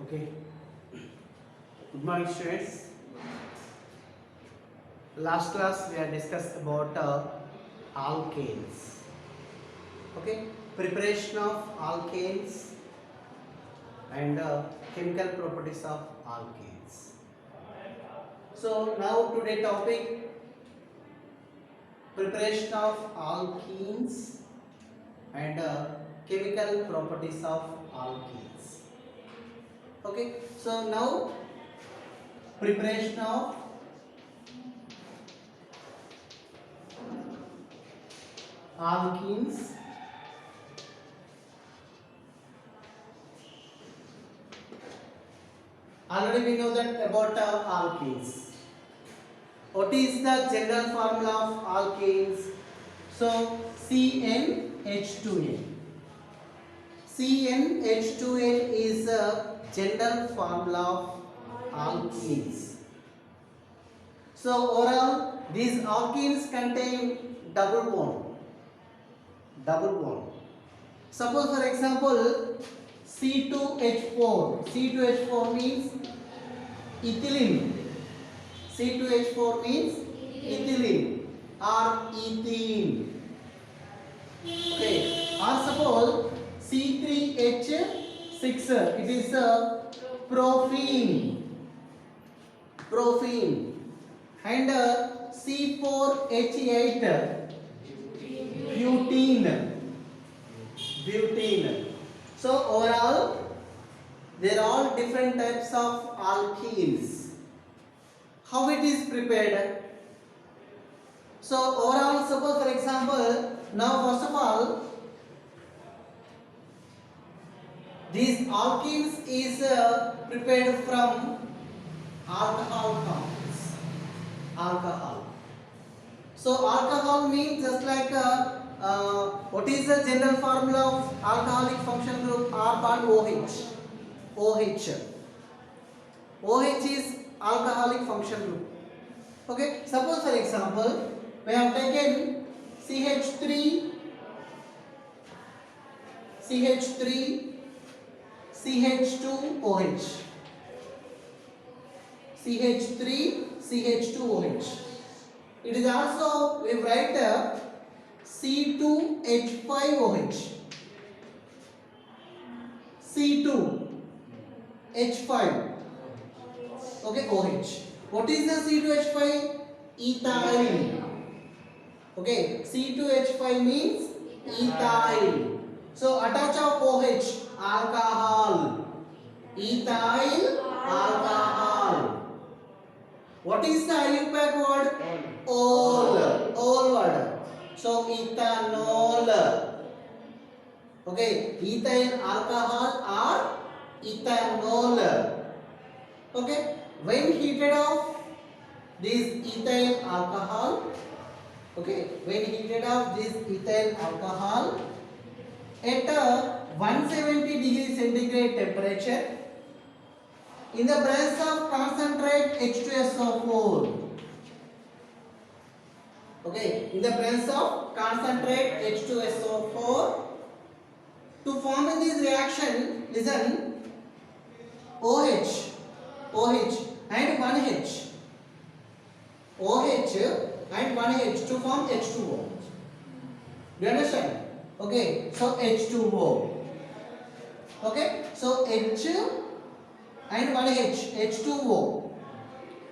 Okay. Good morning, students. Last class we have discussed about alkanes. Okay. Preparation of alkanes and chemical properties of alkanes. So now today topic preparation of alkenes and chemical properties of alkenes. Okay. So now preparation of alkenes already we know that about alkenes. What is the general formula of alkenes? So CnH2n. CnH2n is the general formula of alkenes. So overall these alkenes contain double bond. Double bond. Suppose for example C2H4. C2H4 means ethylene. C2H4 means ethylene or ethene. Okay. Or suppose C3H6. It is a prophene. Prophene. And C4H8. Butene. Butene. So overall, there are all different types of alkenes. How it is prepared? So overall, suppose for example, now first of all, these alkenes is prepared from alcohol compounds. Alcohol. So alcohol means just like what is the general formula of alcoholic function group? R bond OH. OH. OH is alcoholic function group. Okay. Suppose for example, we have taken CH3, CH3, CH2OH. CH3, CH2OH. It is also we write C2H5OH. C2H5. Okay, OH. What is the C2H5? Ethyl. Okay, C2H5 means ethyl. So attach of OH, alcohol. Ethyl alcohol. What is the IUPAC word? Ol. Ol word. So ethanol. Okay, ethyl alcohol or ethanol. Okay, when heated off this ethyl alcohol, okay, when heated off this ethyl alcohol at a 170 degree centigrade temperature in the presence of concentrate H2SO4. Okay, in the presence of concentrate H2SO4, to form in this reaction, listen, OH, OH and 1H, OH and 1H to form H2O. Do you understand? Okay, so H2O. Okay, so H and 1H, H2O.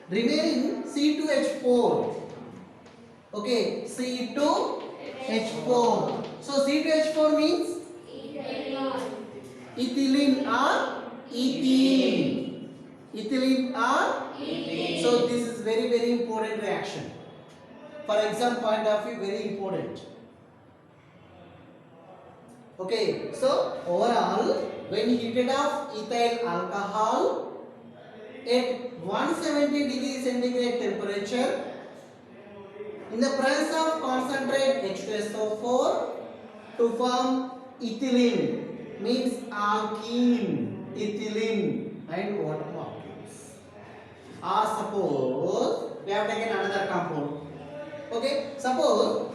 Remaining C2H4. Okay, C2H4. So C2H4 means ethylene or ethene. Ethylene or ethene. So this is very important reaction. For exam point of view, very important. Okay, so overall, when heated off ethyl alcohol at 170 degree centigrade temperature in the presence of concentrate H2SO4 to form ethylene means alkene, ethylene and water molecules. Or suppose we have taken another compound. Okay, suppose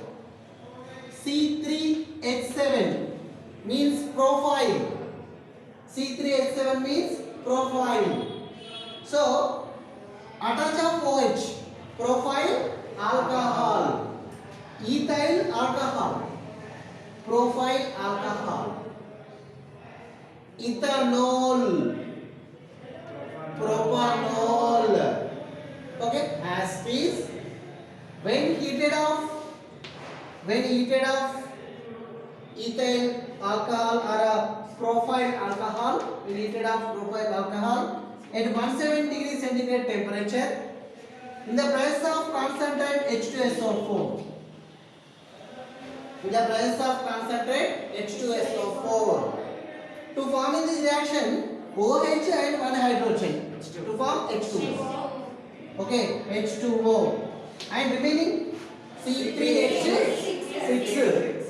C3H7 means profile. C3H7 means Profile. So attach of OH. Profile alcohol. Ethyl alcohol. Profile alcohol. Ethanol. Propanol. Okay, as is when heated off ethyl alcohol or a profile alcohol, when heated off profile alcohol at 170 degrees centigrade temperature in the presence of concentrate H2SO4. In the presence of concentrate H2SO4. To form in this reaction OH and one hydrogen to form H2O. Okay, H2O and remaining C3H6.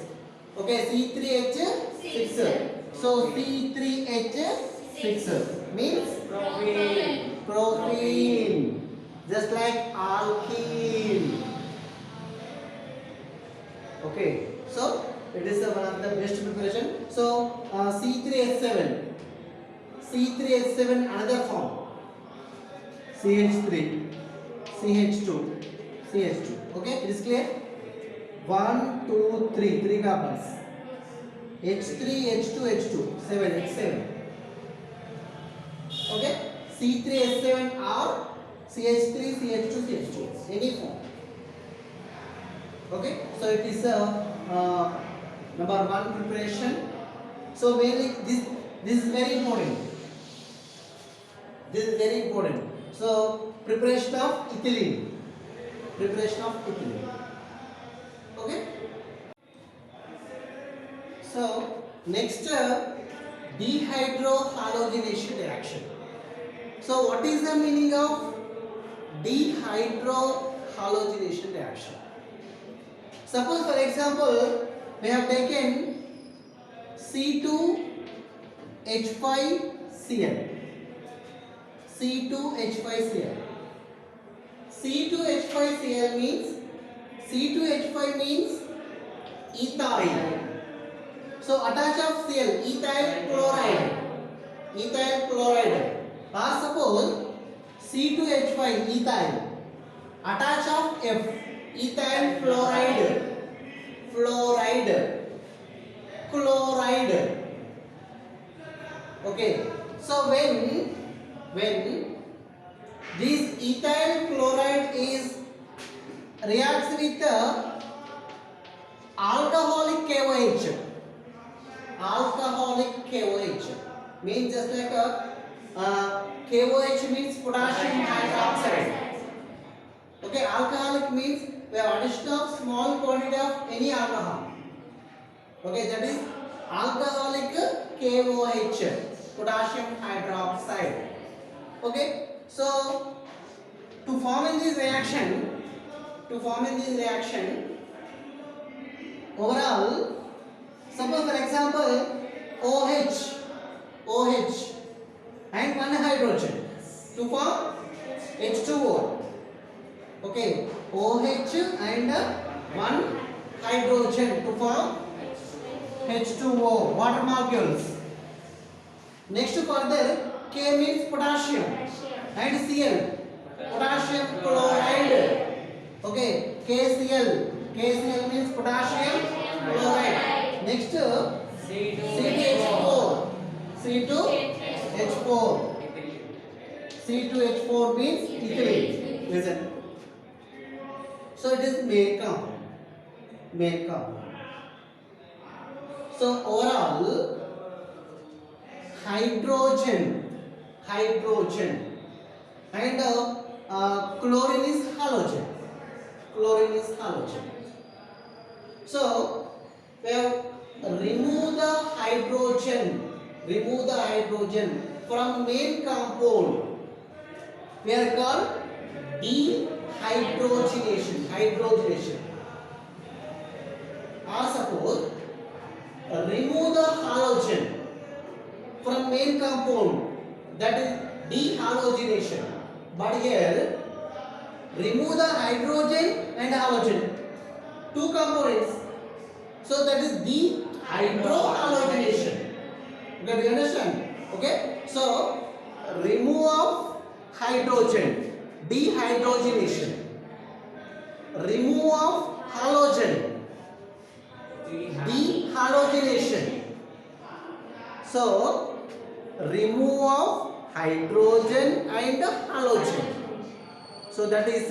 Okay, C3H6. So C3H6 means propene, just like alkene. Okay, so it is one of the best preparation. So C3H7 another form. CH3, CH2, CH2. Okay, it is clear? 1, 2, 3, 3 carbons. H3, H2, H2, 7, H7. Okay, C3H7 or CH3, CH2, CH2, any form. Okay, so it is number 1 preparation. So mainly this is very important. This is very important. So preparation of ethylene. Okay. So next dehydrohalogenation reaction. So what is the meaning of dehydrohalogenation reaction? Suppose for example we have taken C2H5Cl. C2H5Cl. C2H5Cl means C2H5 means ethyl. So attach of Cl, ethyl chloride. Or suppose C2H5 ethyl. Attach of F, ethyl chloride. Okay. So when this ethyl chloride is reacts with the alcoholic KOH means just like a KOH means potassium hydroxide. Okay, alcoholic means we have addition of small quantity of any alcohol. Okay, that is alcoholic KOH, potassium hydroxide. Okay, so to form in this reaction, overall, suppose for example OH and one hydrogen to form H2O. Okay, OH and one hydrogen to form H2O, water molecules. Next further, K means potassium and Cl, potassium chloride. Okay, KCl means potassium chloride. Next C2H4 means ethylene. Listen. So it is main compound. So overall hydrogen and chlorine is halogen. So we have remove the hydrogen from main compound. We are called dehydrogenation. Or suppose remove the halogen from main compound, that is dehalogenation. But here remove the hydrogen and halogen, two components, so that is dehydrohalogenation. Okay, do you understand? Okay, so remove of hydrogen, dehydrogenation. Remove of halogen, dehalogenation. So, remove of hydrogen and halogen. So that is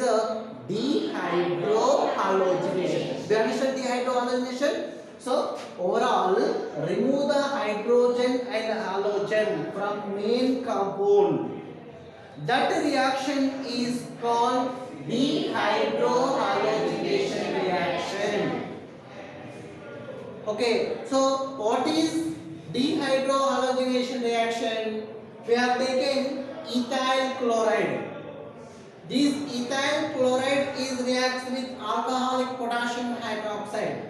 dehydrohalogenation. Do you understand dehydrohalogenation? So overall, remove the hydrogen and halogen from main compound. That reaction is called dehydrohalogenation reaction. Okay, so what is dehydrohalogenation reaction? We have taken ethyl chloride. This ethyl chloride is reacts with alcoholic potassium hydroxide.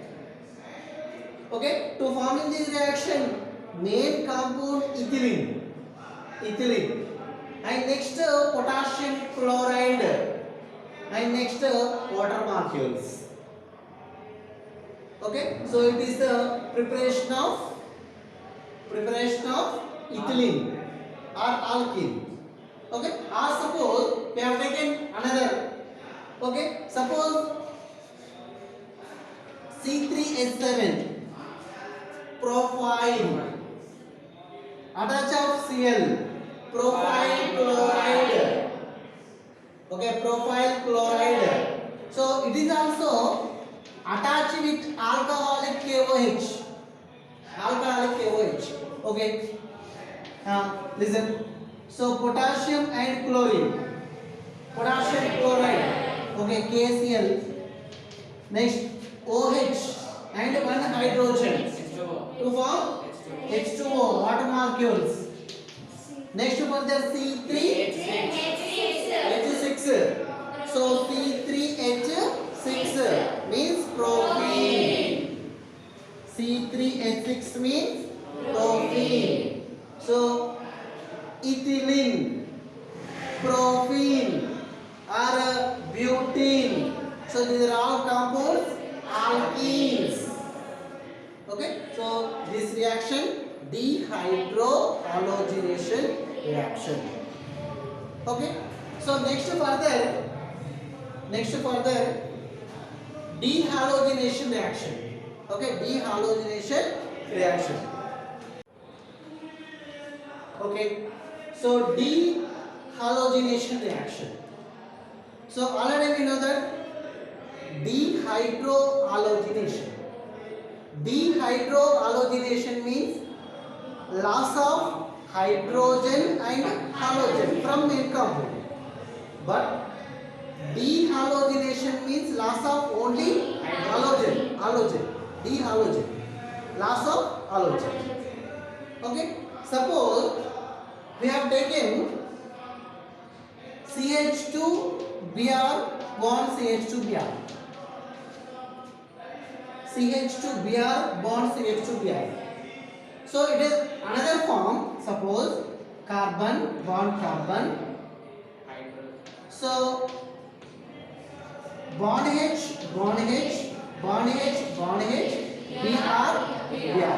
Okay, to form in this reaction, main compound ethylene, and next potassium chloride, and next water molecules. Okay, so it is the preparation of ethylene or alkene. Okay, or suppose we have taken another. Okay, suppose C3H7 profile attach of Cl, profile chloride. Okay, profile chloride. So it is also attached with alcoholic KOH. Okay. Listen. So potassium and chlorine. Potassium chloride. Okay, KCl. Next OH and one hydrogen to form H2O, water molecules. Next further C3H6. So C3H6 means propene. C3H6 means propene. So ethylene, propene or butene. So these are all compounds, alkenes. Okay, so this reaction dehydrohalogenation reaction. Okay, so next further dehalogenation reaction. Okay, dehalogenation reaction. Okay, so dehalogenation reaction. So already we know that dehydrohalogenation. Dehydrohalogenation means loss of hydrogen and halogen from main compound. But dehalogenation means loss of only halogen. Dehalogen. Loss of halogen. Okay. Suppose we have taken CH2Br bond CH2Br. CH2Br bond CH2Br. So it is another form. Suppose carbon bond carbon. So bond H, bond H, bond H, bond H, Br, Br.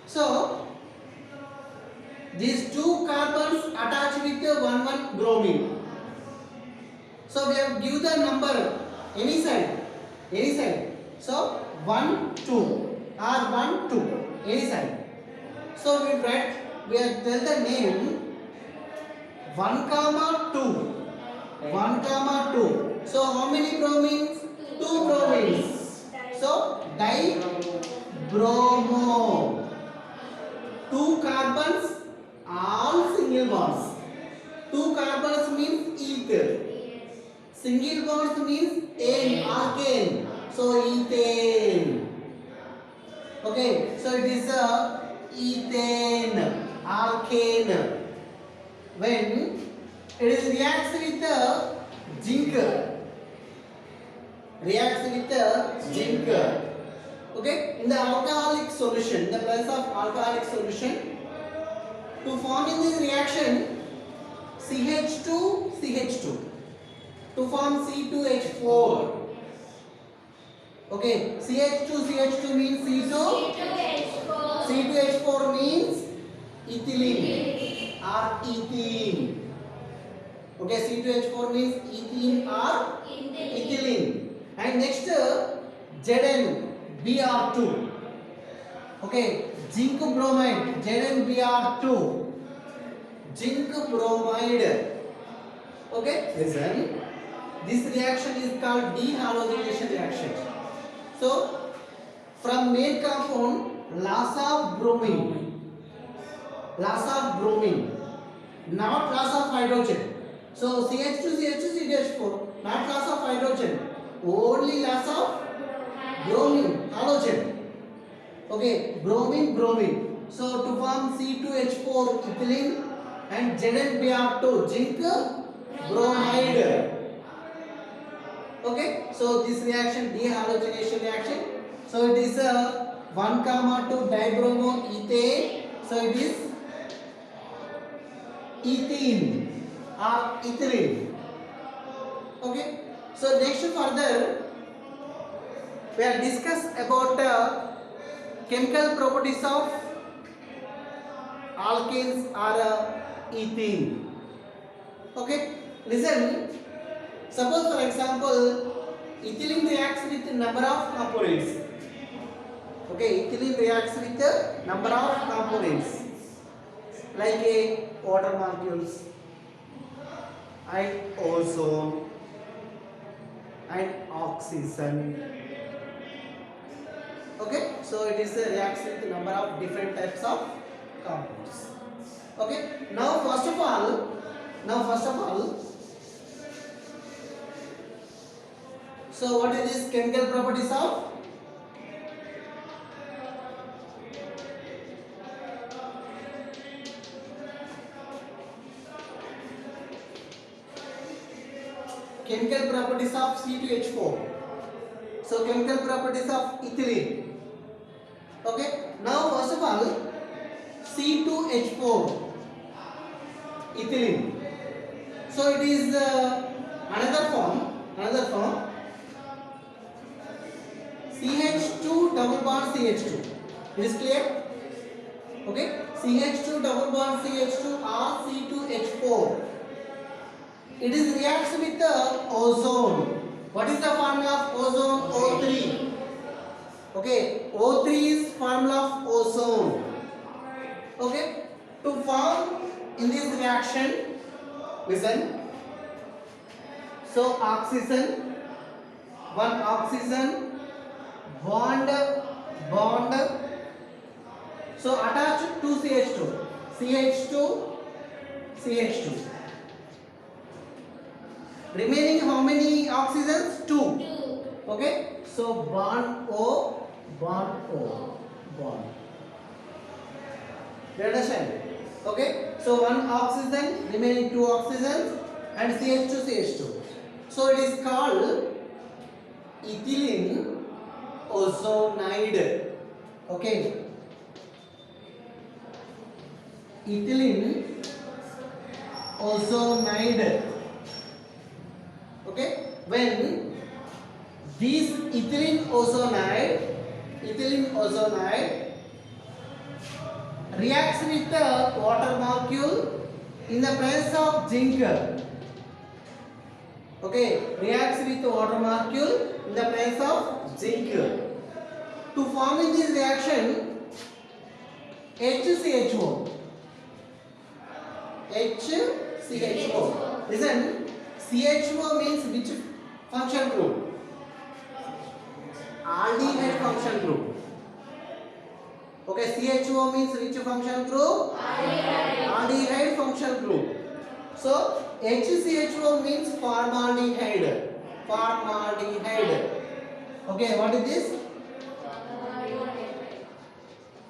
So these two carbons attach with one bromine. So we have give the number any side. So 1, 2 or 1, 2 any side. So we have tell the name 1, 2. 1, 2. So how many bromines? 2 bromines. So dibromo. 2 carbons, all single bonds. 2 carbons means ether. Single bonds means alkane. So ethane. Okay, so it is ethane, alkane. When it is reacts with zinc. Okay, in the alcoholic solution, in the presence of alcoholic solution, to form in this reaction CH2 to form C2H4. Okay, CH2 means C2H4 means ethylene. or ethene. Okay, C2H4 means ethene or ethylene. And next ZnBr2. Okay, zinc bromide, ZnBr2, zinc bromide. Okay, listen. This reaction is called dehalogenation reaction. So, from main compound, loss of bromine, not loss of hydrogen. So, CH2, CH2, CH4, not loss of hydrogen, only loss of bromine, halogen. Okay, bromine. So, to form C2H4 ethylene and ZnBr2 zinc bromide. Okay, so this reaction dehalogenation reaction. So it is a 1,2 dibromoethane. So it is ethene or ethylene. Okay, so next further we are discuss about chemical properties of alkanes or ethene. Okay, listen. Suppose for example, ethylene reacts with number of components. Okay, ethylene reacts with a number of components like a water molecules and ozone and oxygen. Okay, so it is a reacts with number of different types of compounds. Okay, now first of all, so what is this chemical properties of C2H4? So chemical properties of ethylene. Okay, now first of all, C2H4 ethylene. So it is another form CH2 double bond CH2. It is clear? Okay, CH2 double bond CH2 or C2H4. It is reacts with the ozone. What is the formula of ozone? O3. Okay, O3 is formula of ozone. Okay, to form in this reaction, listen. So oxygen, one oxygen, bond. So attached to CH2. Remaining how many oxygens? 2. Okay, so bond O. You understand? Okay, so one oxygen, remaining 2 oxygens, and CH2. So it is called ethylene ozonide. Okay, ethylene ozonide. Okay, when this ethylene ozonide reacts with the water molecule in the presence of zinc. Okay, reacts with the water molecule in the presence of zinc. To form in this reaction, HCHO. Listen, CHO means which function group? Aldehyde function group. Okay, CHO means which function group? Aldehyde function group. So HCHO means formaldehyde. Okay, what is this?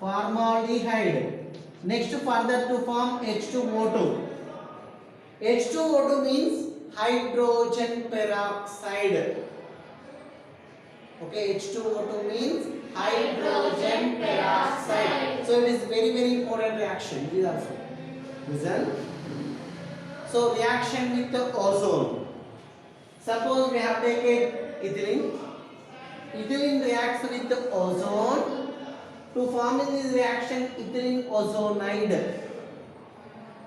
Formaldehyde. Next further to form H2O2. H2O2 means hydrogen peroxide. Okay, H2O2 means hydrogen peroxide. So it is very important reaction. This also. Listen. So reaction with the ozone. Suppose we have taken ethylene. Ethylene reacts with the ozone. To form in this reaction ethylene ozonide.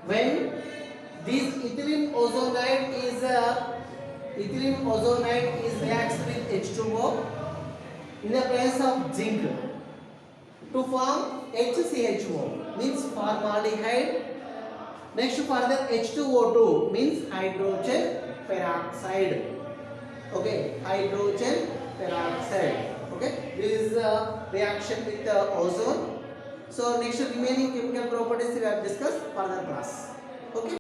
when this ethylene ozonide is reacts with H2O in the presence of zinc to form HCHO means formaldehyde. Next further H2O2 means hydrogen peroxide. Okay, hydrogen peroxide. Okay, this is a reaction with the ozone. So next remaining chemical properties we have discussed further class. Okay.